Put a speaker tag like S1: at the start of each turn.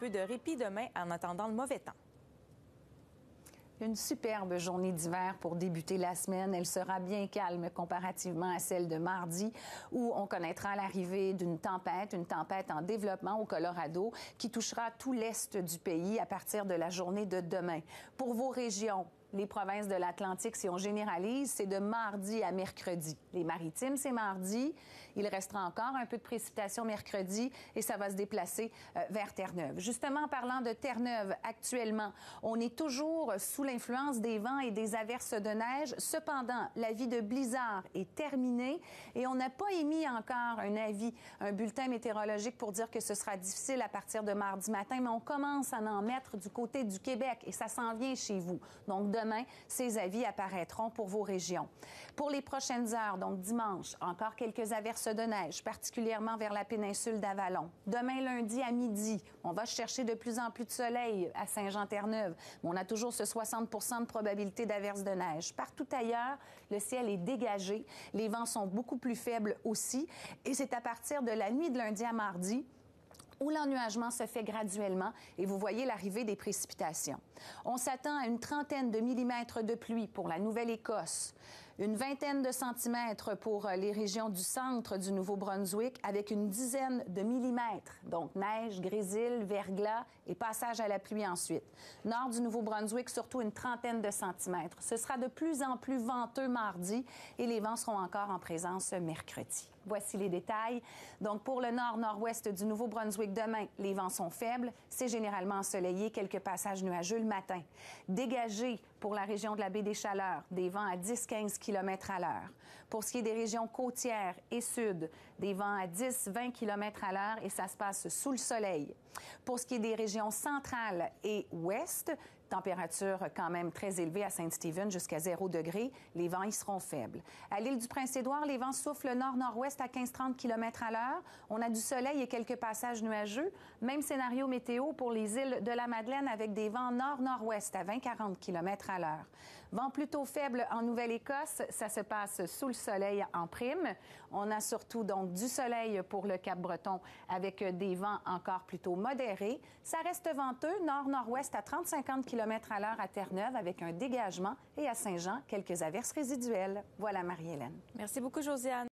S1: peu de répit demain en attendant le mauvais temps.
S2: Une superbe journée d'hiver pour débuter la semaine. Elle sera bien calme comparativement à celle de mardi où on connaîtra l'arrivée d'une tempête, une tempête en développement au Colorado qui touchera tout l'est du pays à partir de la journée de demain. Pour vos régions, les provinces de l'Atlantique, si on généralise, c'est de mardi à mercredi. Les Maritimes, c'est mardi. Il restera encore un peu de précipitations mercredi et ça va se déplacer vers Terre-Neuve. Justement, en parlant de Terre-Neuve, actuellement, on est toujours sous l'influence des vents et des averses de neige. Cependant, l'avis de blizzard est terminé et on n'a pas émis encore un avis, un bulletin météorologique pour dire que ce sera difficile à partir de mardi matin, mais on commence à en mettre du côté du Québec et ça s'en vient chez vous. Donc, demain, ces avis apparaîtront pour vos régions. Pour les prochaines heures, donc dimanche, encore quelques averses de neige, particulièrement vers la péninsule d'Avalon. Demain, lundi à midi, on va chercher de plus en plus de soleil à Saint-Jean-Terre-Neuve, mais on a toujours ce 60 % de probabilité d'averses de neige. Partout ailleurs, le ciel est dégagé, les vents sont beaucoup plus faibles aussi, et c'est à partir de la nuit de lundi à mardi où l'ennuagement se fait graduellement et vous voyez l'arrivée des précipitations. On s'attend à une trentaine de millimètres de pluie pour la Nouvelle-Écosse, une vingtaine de centimètres pour les régions du centre du Nouveau-Brunswick avec une dizaine de millimètres. Donc neige, grésil, verglas et passage à la pluie ensuite. Nord du Nouveau-Brunswick, surtout une trentaine de centimètres. Ce sera de plus en plus venteux mardi et les vents seront encore en présence mercredi. Voici les détails. Donc pour le nord-nord-ouest du Nouveau-Brunswick, demain, les vents sont faibles. C'est généralement ensoleillé, quelques passages nuageux le matin. Dégagé pour la région de la baie des Chaleurs, des vents à 10-15 km à l'heure. Pour ce qui est des régions côtières et sud, des vents à 10-20 km à l'heure et ça se passe sous le soleil. Pour ce qui est des régions centrales et ouest, température quand même très élevée à Saint-Stephen, jusqu'à 0 degré. Les vents y seront faibles. À l'île du Prince-Édouard, les vents soufflent nord-nord-ouest à 15-30 km à l'heure. On a du soleil et quelques passages nuageux. Même scénario météo pour les îles de la Madeleine avec des vents nord-nord-ouest à 20-40 km à l'heure. Vent plutôt faible en Nouvelle-Écosse. Ça se passe sous le soleil en prime. On a surtout donc du soleil pour le Cap-Breton avec des vents encore plutôt modérés. Ça reste venteux nord-nord-ouest à 30-50 km à l'heure à Terre-Neuve avec un dégagement et à Saint-Jean, quelques averses résiduelles. Voilà, Marie-Hélène.
S1: Merci beaucoup, Josiane.